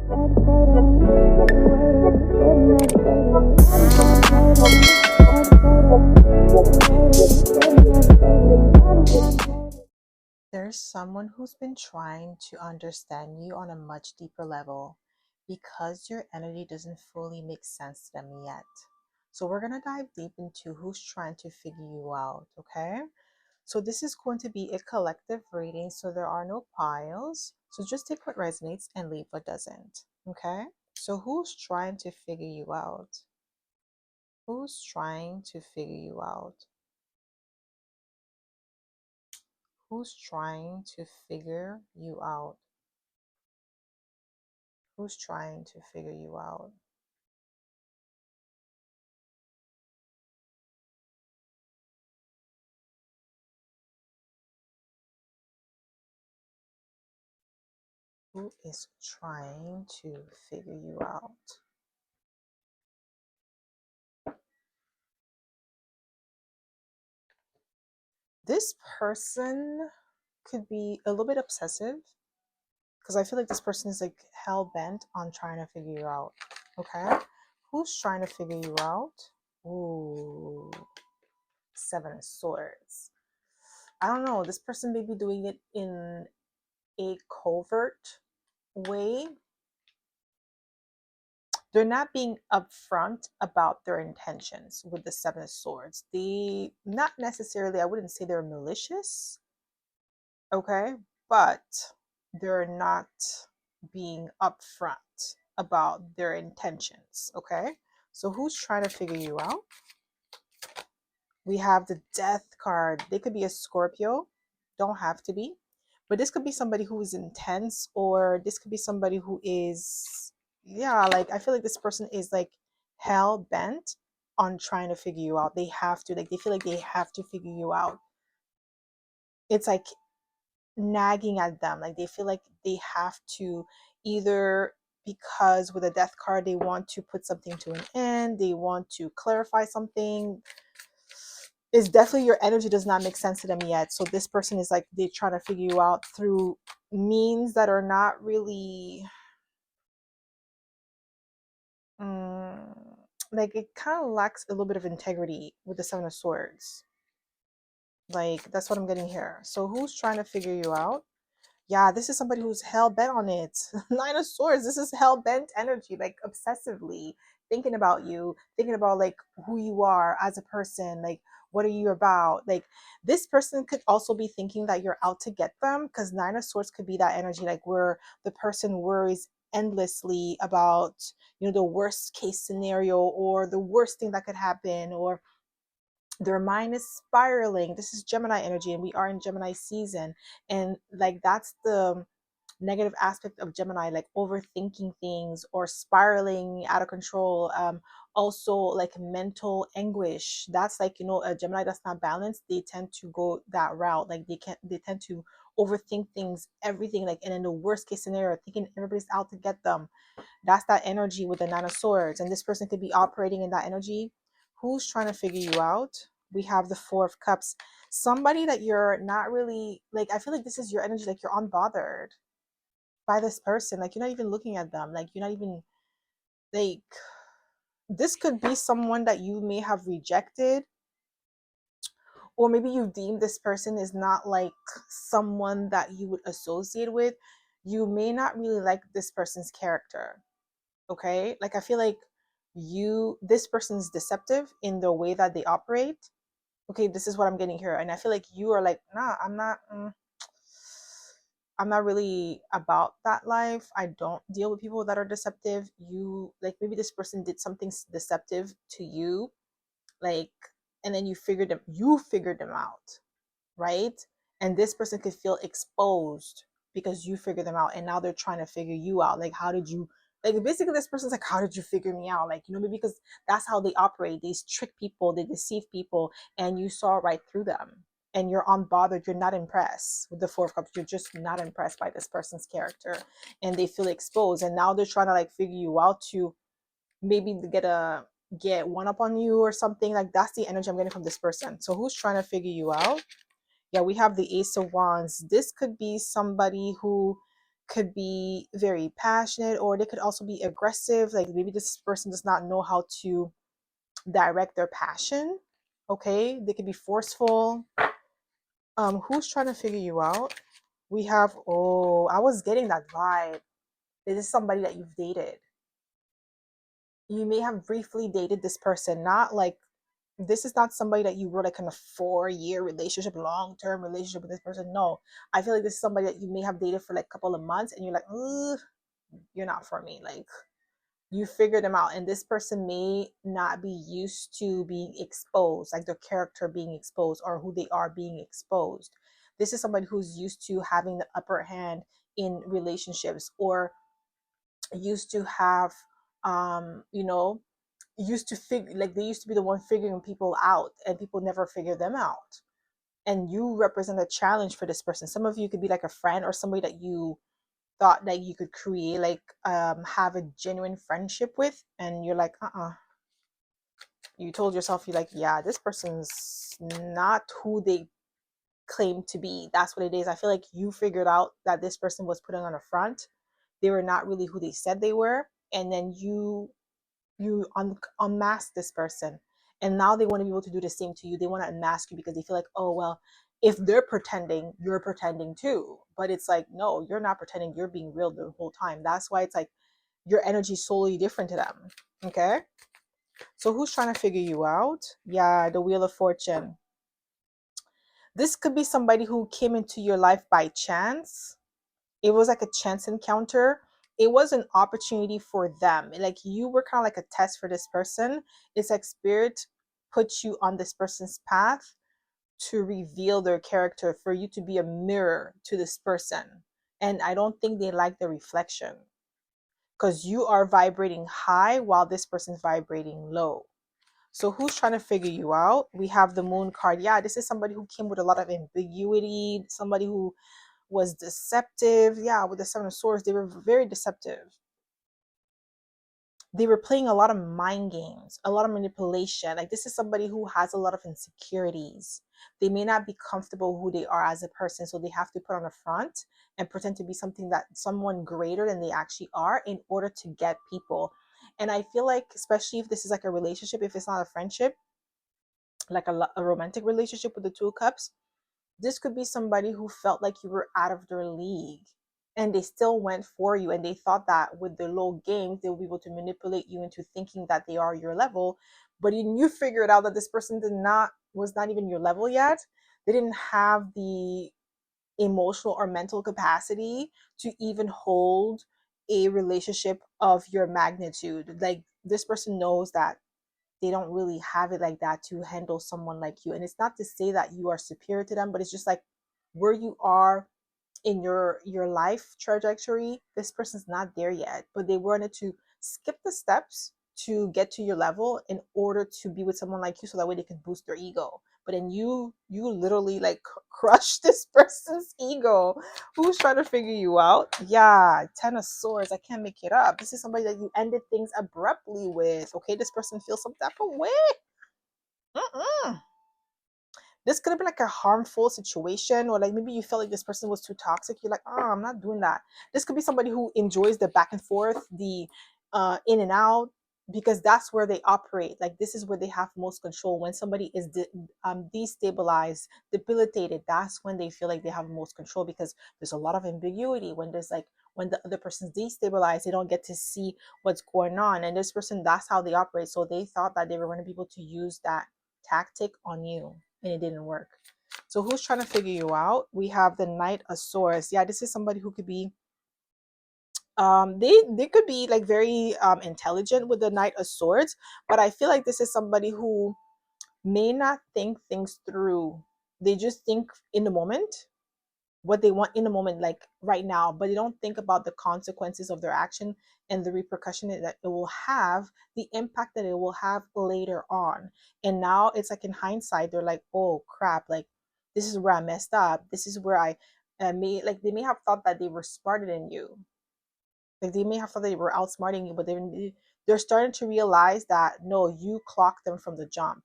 There's someone who's been trying to understand you on a much deeper level because your energy doesn't fully make sense to them yet. So, we're going to dive deep into who's trying to figure you out, okay? So, this is going to be a collective reading, so there are no piles. So, just take what resonates and leave what doesn't, okay? So, who's trying to figure you out? Who's trying to figure you out? Who's trying to figure you out? Who's trying to figure you out? Who is trying to figure you out? This person could be a little bit obsessive because I feel like this person is like hell bent on trying to figure you out. Okay? Who's trying to figure you out? Ooh, Seven of Swords. I don't know. This person may be doing it in a covert way. They're not being upfront about their intentions with the Seven of Swords. They not necessarily, I wouldn't say they're malicious, okay, but they're not being upfront about their intentions, okay? So who's trying to figure you out? We have the Death card. They could be a Scorpio, don't have to be, but this could be somebody who is intense, or this could be somebody who is, yeah, like I feel like this person is like hell bent on trying to figure you out. They have to, like, they feel like they have to figure you out. It's like nagging at them, like they feel like they have to, either because with a Death card they want to put something to an end, they want to clarify something. Is definitely your energy does not make sense to them yet, so this person is like they're trying to figure you out through means that are not really mm, like, it kind of lacks a little bit of integrity with the Seven of Swords. Like, that's what I'm getting here. So who's trying to figure you out? Yeah, this is somebody who's hell bent on it. Nine of Swords, this is hell bent energy, like obsessively thinking about you, thinking about like who you are as a person, like what are you about? Like, this person could also be thinking that you're out to get them, because Nine of Swords could be that energy, like where the person worries endlessly about, the worst case scenario or the worst thing that could happen, or their mind is spiraling. This is Gemini energy, and we are in Gemini season. And like, that's the negative aspect of Gemini, like overthinking things or spiraling out of control. Also, like mental anguish. That's like, a Gemini that's not balanced. They tend to go that route. Like, they tend to overthink things, everything, like, and in the worst case scenario, thinking everybody's out to get them. That's that energy with the Nine of Swords. And this person could be operating in that energy. Who's trying to figure you out? We have the Four of Cups. Somebody that you're not really, like, I feel like this is your energy, like you're unbothered by this person. Like, you're not even looking at them. Like, you're not even, like, this could be someone that you may have rejected, or maybe you deem this person is not like someone that you would associate with. You may not really like this person's character. Okay, like, I feel like this person is deceptive in the way that they operate. Okay, this is what I'm getting here, and I feel like you are like, nah, I'm not really about that life. I don't deal with people that are deceptive. You, like, maybe this person did something deceptive to you, like, and then you figured them out, right? And this person could feel exposed because you figured them out, and now they're trying to figure you out. Like, how did you, like, basically this person's like, how did you figure me out? Like, maybe because that's how they operate. They trick people, they deceive people, and you saw right through them. And you're unbothered, you're not impressed with the Four of Cups. You're just not impressed by this person's character, and they feel exposed. And now they're trying to like figure you out to maybe get one up on you or something. Like, that's the energy I'm getting from this person. So who's trying to figure you out? Yeah, we have the Ace of Wands. This could be somebody who could be very passionate, or they could also be aggressive. Like maybe this person does not know how to direct their passion. Okay, they could be forceful. Who's trying to figure you out? We have, oh, I was getting that vibe. This is somebody that you've dated. You may have briefly dated this person, not like, this is not somebody that you were like in a 4-year relationship, long-term relationship with this person. No, I feel like this is somebody that you may have dated for like a couple of months and you're like, ugh, you're not for me. Like, you figure them out, and this person may not be used to being exposed, like their character being exposed or who they are being exposed. This is somebody who's used to having the upper hand in relationships, or used to have you know, used to figure, like they used to be the one figuring people out and people never figure them out. And you represent a challenge for this person. Some of you could be like a friend or somebody that you thought that you could create, like have a genuine friendship with, and you're like, you told yourself, you're like, yeah, this person's not who they claim to be. That's what it is. I feel like you figured out that this person was putting on a front. They were not really who they said they were, and then you unmask this person, and now they want to be able to do the same to you. They want to unmask you because they feel like, oh well, if they're pretending, you're pretending too. But it's like, no, you're not pretending, you're being real the whole time. That's why it's like your energy is solely different to them. Okay, so who's trying to figure you out? Yeah, the Wheel of Fortune. This could be somebody who came into your life by chance. It was like a chance encounter. It was an opportunity for them. Like you were kind of like a test for this person. It's like spirit puts you on this person's path to reveal their character, for you to be a mirror to this person. And I don't think they like the reflection, because you are vibrating high while this person's vibrating low. So who's trying to figure you out? We have the Moon card. Yeah, this is somebody who came with a lot of ambiguity, somebody who was deceptive. Yeah, with the Seven of Swords, they were very deceptive. They were playing a lot of mind games, a lot of manipulation. Like this is somebody who has a lot of insecurities. They may not be comfortable who they are as a person, so they have to put on a front and pretend to be something, that someone greater than they actually are, in order to get people. And I feel like, especially if this is like a relationship, if it's not a friendship, like a romantic relationship with the Two of Cups, this could be somebody who felt like you were out of their league, and they still went for you, and they thought that with the low games they will be able to manipulate you into thinking that they are your level. But you figured out that this person was not even your level yet. They didn't have the emotional or mental capacity to even hold a relationship of your magnitude. Like this person knows that they don't really have it like that to handle someone like you. And it's not to say that you are superior to them, but it's just like where you are in your life trajectory, this person's not there yet, but they wanted to skip the steps to get to your level in order to be with someone like you, so that way they can boost their ego. But then you literally like crush this person's ego. Who's trying to figure you out? Yeah, Ten of Swords. I can't make it up. This is somebody that you ended things abruptly with. Okay, this person feels some type of way. Mm-mm. This could have been like a harmful situation, or like maybe you felt like this person was too toxic. You're like, oh, I'm not doing that. This could be somebody who enjoys the back and forth, the in and out, because that's where they operate. Like this is where they have most control. When somebody is destabilized, debilitated, that's when they feel like they have most control, because there's a lot of ambiguity. When there's like, when the other person's destabilized, they don't get to see what's going on. And this person, that's how they operate. So they thought that they were going to be able to use that tactic on you, and it didn't work. So who's trying to figure you out? We have the Knight of Swords. Yeah, this is somebody who could be they could be like very intelligent with the Knight of Swords, but I feel like this is somebody who may not think things through. They just think in the moment, what they want in the moment, like right now, but they don't think about the consequences of their action and the repercussion that it will have, the impact that it will have later on. And now it's like in hindsight, they're like, oh crap, like this is where I messed up. This is where I may, like they may have thought that they were smarter than you. Like they may have thought they were outsmarting you, but they're starting to realize that no, you clocked them from the jump.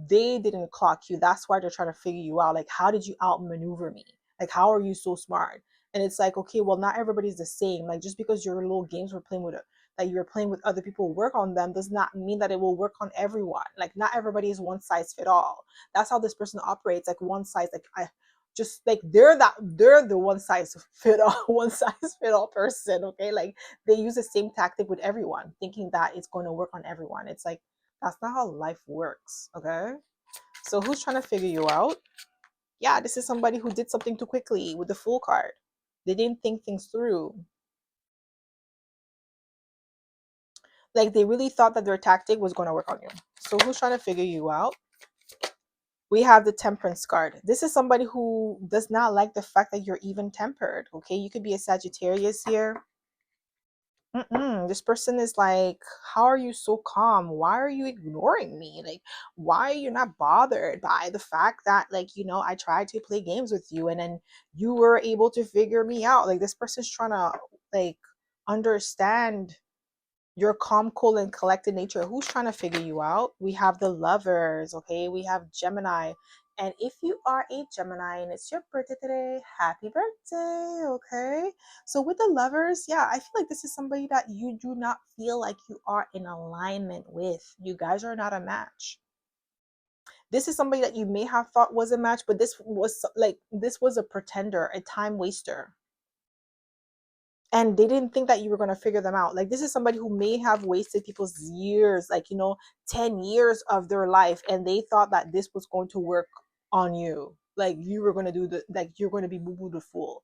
They didn't clock you. That's why they're trying to figure you out. Like, how did you outmaneuver me? Like, how are you so smart? And it's like, okay, well, not everybody's the same. Like, just because your little games we're playing with that you're playing with other people work on them does not mean that it will work on everyone. Like, not everybody is one size fit all. That's how this person operates. Like, one size, like, I just like they're the one size fit all one size fit all person. Okay, like they use the same tactic with everyone, thinking that it's going to work on everyone. It's like that's not how life works. Okay, so who's trying to figure you out? Yeah, this is somebody who did something too quickly with the Fool card. They didn't think things through. Like they really thought that their tactic was going to work on you. So who's trying to figure you out? We have the Temperance card. This is somebody who does not like the fact that you're even tempered. Okay, you could be a Sagittarius here. This person is like, how are you so calm? Why are you ignoring me? Like, why are you not bothered by the fact that, like, I tried to play games with you and then you were able to figure me out? Like, this person's trying to, like, understand your calm, cool, and collected nature. Who's trying to figure you out? We have the Lovers, okay? We have Gemini. And if you are a Gemini and it's your birthday today, happy birthday, okay? So with the Lovers, yeah, I feel like this is somebody that you do not feel like you are in alignment with. You guys are not a match. This is somebody that you may have thought was a match, but this was a pretender, a time waster, and they didn't think that you were going to figure them out. Like, this is somebody who may have wasted people's years, like, 10 years of their life, and they thought that this was going to work on you. Like, you were going to you're going to be boo boo the fool.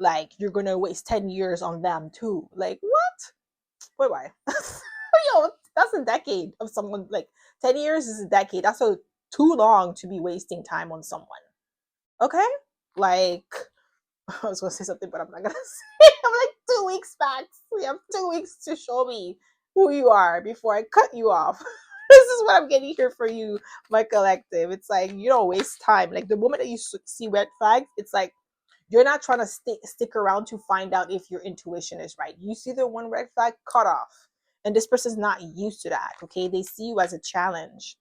Like, you're going to waste 10 years on them too. Like, what? Wait, why? That's a decade of someone. Like, 10 years is a decade. That's too long to be wasting time on someone. Okay? Like, I was gonna say something, but I'm not gonna say. I'm like 2 weeks back. We have 2 weeks to show me who you are before I cut you off. This is what I'm getting here for you, my collective. It's like you don't waste time. Like the moment that you see red flags, it's like you're not trying to stick around to find out if your intuition is right. You see the one red flag, cut off. And this person's not used to that. Okay, they see you as a challenge,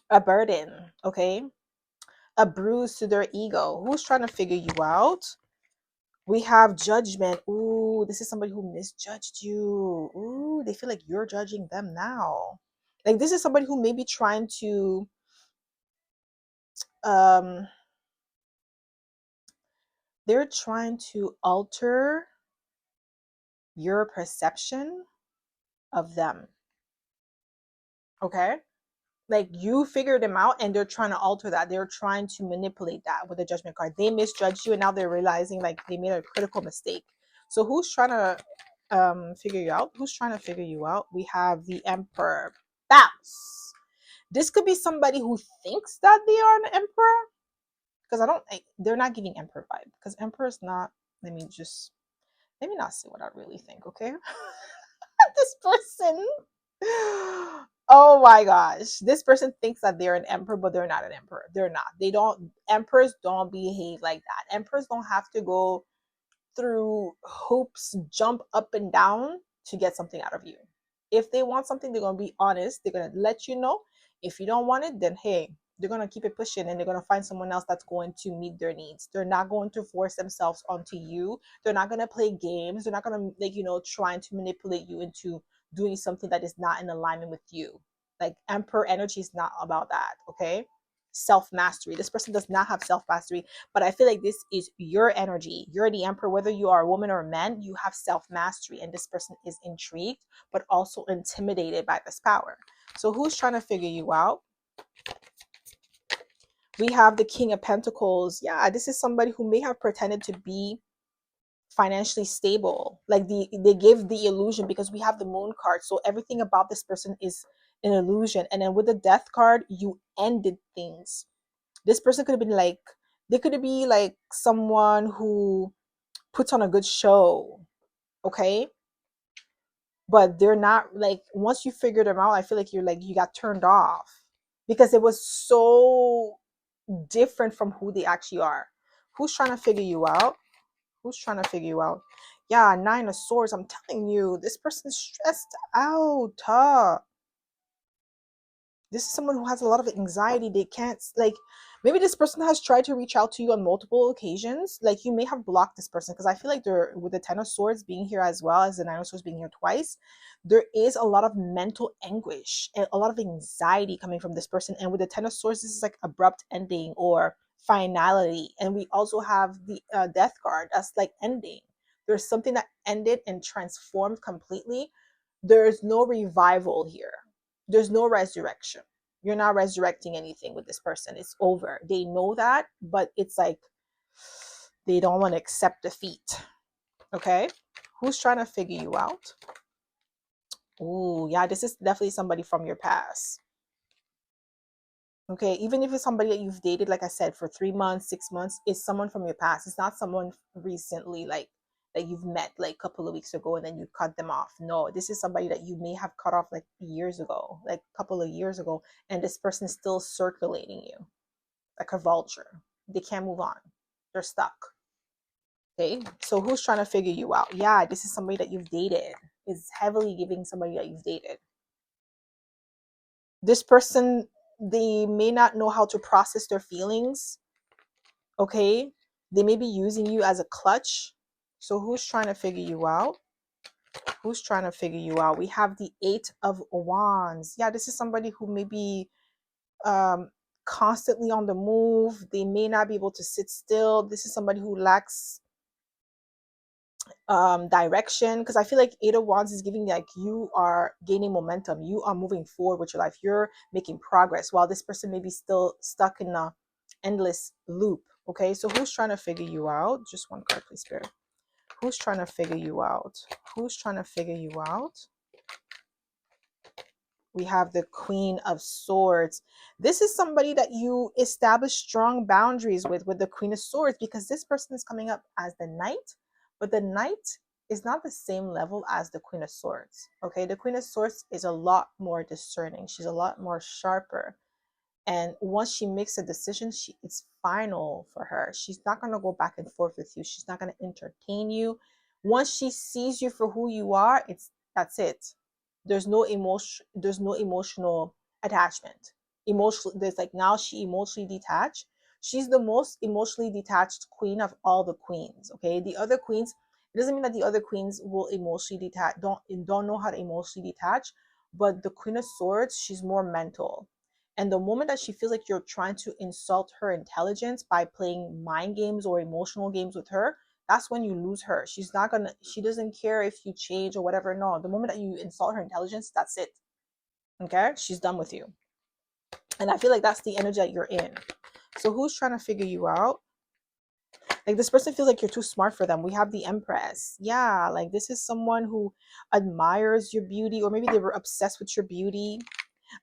a burden. Okay, a bruise to their ego. Who's trying to figure you out? We have Judgment. Ooh, this is somebody who misjudged you. Ooh, they feel like you're judging them now. Like this is somebody who may be trying to um they're trying to alter your perception of them. Okay? Like you figured them out and they're trying to alter that. They're trying to manipulate that with the Judgment card. They misjudged you and now they're realizing like they made a critical mistake. So who's trying to figure you out? Who's trying to figure you out? We have the Emperor. Bounce. This could be somebody who thinks that they are an emperor, because they're not giving emperor vibe, because emperor is not. Let me not say what I really think, okay? This person, oh my gosh, this person thinks that they're an emperor, but they're not an emperor. They're not. Emperors don't behave like that. Emperors don't have to go through hoops, jump up and down to get something out of you. If they want something, they're going to be honest. They're going to let you know. If you don't want it, then hey, they're going to keep it pushing and they're going to find someone else that's going to meet their needs. They're not going to force themselves onto you. They're not going to play games. They're not going to, trying to manipulate you into doing something that is not in alignment with you. Like emperor energy is not about that, okay? Self mastery. This person does not have self mastery, but I feel like this is your energy. You're the emperor, whether you are a woman or a man, you have self mastery, and this person is intrigued but also intimidated by this power. So who's trying to figure you out? We have the King of Pentacles. Yeah, this is somebody who may have pretended to be financially stable. Like they give the illusion, because we have the Moon card, so everything about this person is an illusion. And then with the Death card, you ended things. This person could have been like, they could be like someone who puts on a good show, okay? But they're not like, once you figure them out, I feel like you got turned off because it was so different from who they actually are. Who's trying to figure you out? Who's trying to figure you out? Yeah, Nine of Swords. I'm telling you, this person's stressed out. This is someone who has a lot of anxiety. They can't, like, Maybe this person has tried to reach out to you on multiple occasions. Like you may have blocked this person because I feel like they're with the Ten of Swords being here as well as the Nine of Swords being here twice. There is a lot of mental anguish and a lot of anxiety coming from this person. And with the Ten of Swords, this is like abrupt ending or finality. And we also have the Death card. That's like ending. There's something that ended and transformed completely. There's no revival here. There's no resurrection. You're not resurrecting anything with this person. It's over. They know that, but it's like they don't want to accept defeat. Okay? Who's trying to figure you out? Oh, yeah, this is definitely somebody from your past. Okay, even if it's somebody that you've dated, like I said, for 3 months, 6 months, it's someone from your past. It's not someone recently, like that you've met like a couple of weeks ago and then you cut them off. No, this is somebody that you may have cut off like years ago, like a couple of years ago, and this person is still circulating you like a vulture. They can't move on. They're stuck. Okay, so who's trying to figure you out? Yeah, this is somebody that you've dated. Is heavily giving somebody that you've dated. This person, they may not know how to process their feelings. Okay, they may be using you as a clutch. So who's trying to figure you out? Who's trying to figure you out? We have the Eight of Wands. Yeah, this is somebody who may be um constantly on the move. They may not be able to sit still. This is somebody who lacks direction, because I feel like Eight of Wands is giving like you are gaining momentum, you are moving forward with your life, you're making progress, while this person may be still stuck in a endless loop. Okay, so who's trying to figure you out? Just one card, please, Spirit. Who's trying to figure you out? Who's trying to figure you out? We have the Queen of Swords. This is somebody that you establish strong boundaries with the Queen of Swords, because this person is coming up as the Knight, but the Knight is not the same level as the Queen of Swords. Okay, the Queen of Swords is a lot more discerning. She's a lot more sharper. And once she makes a decision, it's final for her. She's not going to go back and forth with you. She's not going to entertain you. Once she sees you for who you are, that's it. There's no emotional attachment. Emotional, there's like, now she emotionally detached. She's the most emotionally detached queen of all the queens. Okay, the other queens, it doesn't mean that the other queens will emotionally detach, don't know how to emotionally detach, but the Queen of Swords, she's more mental. And the moment that she feels like you're trying to insult her intelligence by playing mind games or emotional games with her, that's when you lose her. She doesn't care if you change or whatever. No, the moment that you insult her intelligence, that's it. Okay? She's done with you. And I feel like that's the energy that you're in. So who's trying to figure you out? Like this person feels like you're too smart for them. We have the Empress. Yeah, like this is someone who admires your beauty, or maybe they were obsessed with your beauty.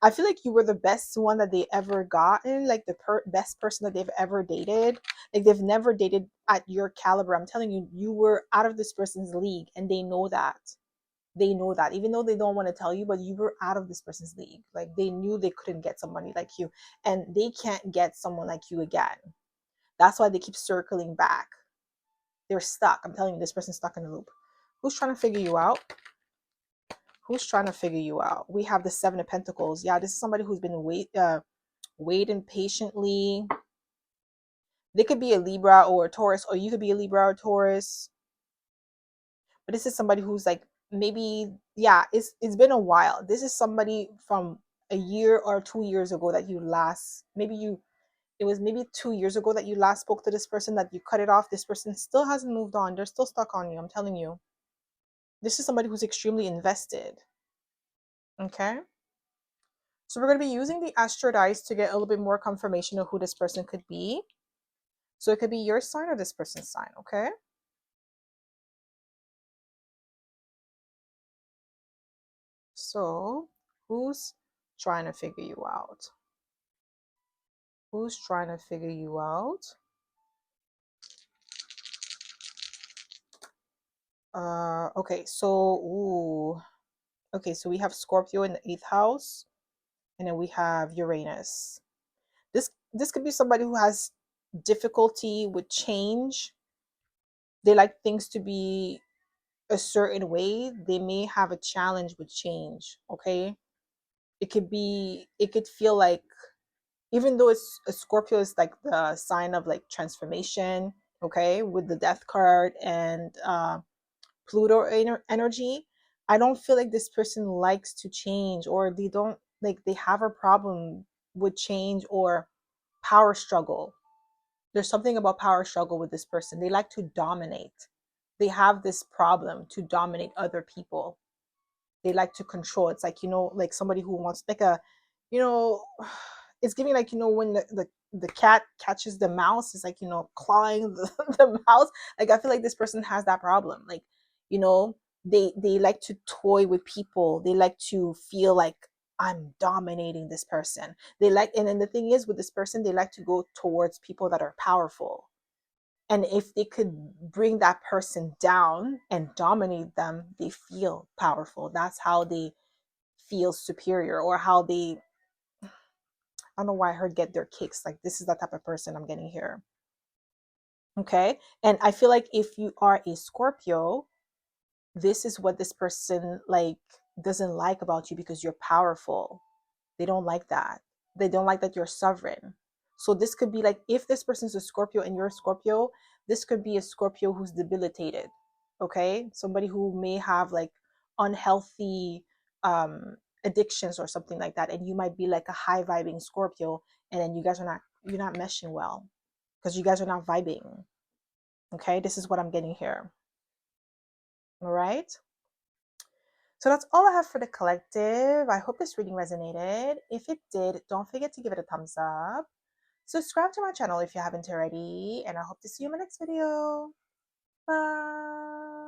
I feel like you were the best one that they ever gotten, like the best person that they've ever dated. Like they've never dated at your caliber. I'm telling you, you were out of this person's league, and they know that. They know that, even though they don't want to tell you, but you were out of this person's league. Like they knew they couldn't get somebody like you, and they can't get someone like you again. That's why they keep circling back. They're stuck. I'm telling you, this person's stuck in a loop. Who's trying to figure you out? Who's trying to figure you out? We have the Seven of Pentacles. Yeah, this is somebody who's been waiting patiently. They could be a Libra or a Taurus, or you could be a Libra or Taurus. But this is somebody who's like, maybe, yeah, it's been a while. This is somebody from a year or 2 years ago that you last, it was maybe 2 years ago that you last spoke to this person, that you cut it off. This person still hasn't moved on. They're still stuck on you. I'm telling you. This is somebody who's extremely invested. Okay. So we're going to be using the Astro Dice to get a little bit more confirmation of who this person could be. So it could be your sign or this person's sign, okay? So who's trying to figure you out? Who's trying to figure you out? Okay, so okay, so we have Scorpio in the 8th house, and then we have Uranus. This could be somebody who has difficulty with change. They like things to be a certain way. They may have a challenge with change, okay? It could feel like even though it's a Scorpio is like the sign of like transformation, okay, with the death card and Pluto energy, I don't feel like this person likes to change, or they don't like, they have a problem with change or power struggle. There's something about power struggle with this person. They like to dominate. They have this problem to dominate other people. They like to control. It's like, like somebody who wants like a, you know, it's giving like, when the cat catches the mouse, it's like, clawing the mouse. Like I feel like this person has that problem. Like, you know, they like to toy with people. They like to feel like I'm dominating this person. They like, and then the thing is with this person, they like to go towards people that are powerful. And if they could bring that person down and dominate them, they feel powerful. That's how they feel superior, or how they, I don't know why I heard get their kicks. Like this is the type of person I'm getting here. Okay. And I feel like if you are a Scorpio, this is what this person like doesn't like about you, because you're powerful. They don't like that. They don't like that you're sovereign. So this could be like, if this person's a Scorpio and you're a Scorpio, this could be a Scorpio who's debilitated. Okay? Somebody who may have like unhealthy addictions or something like that. And you might be like a high vibing Scorpio, and then you're not meshing well because you guys are not vibing. Okay? This is what I'm getting here. All right? So that's all I have for the collective. I hope this reading resonated. If it did, don't forget to give it a thumbs up. Subscribe to my channel if you haven't already, and I hope to see you in my next video. Bye.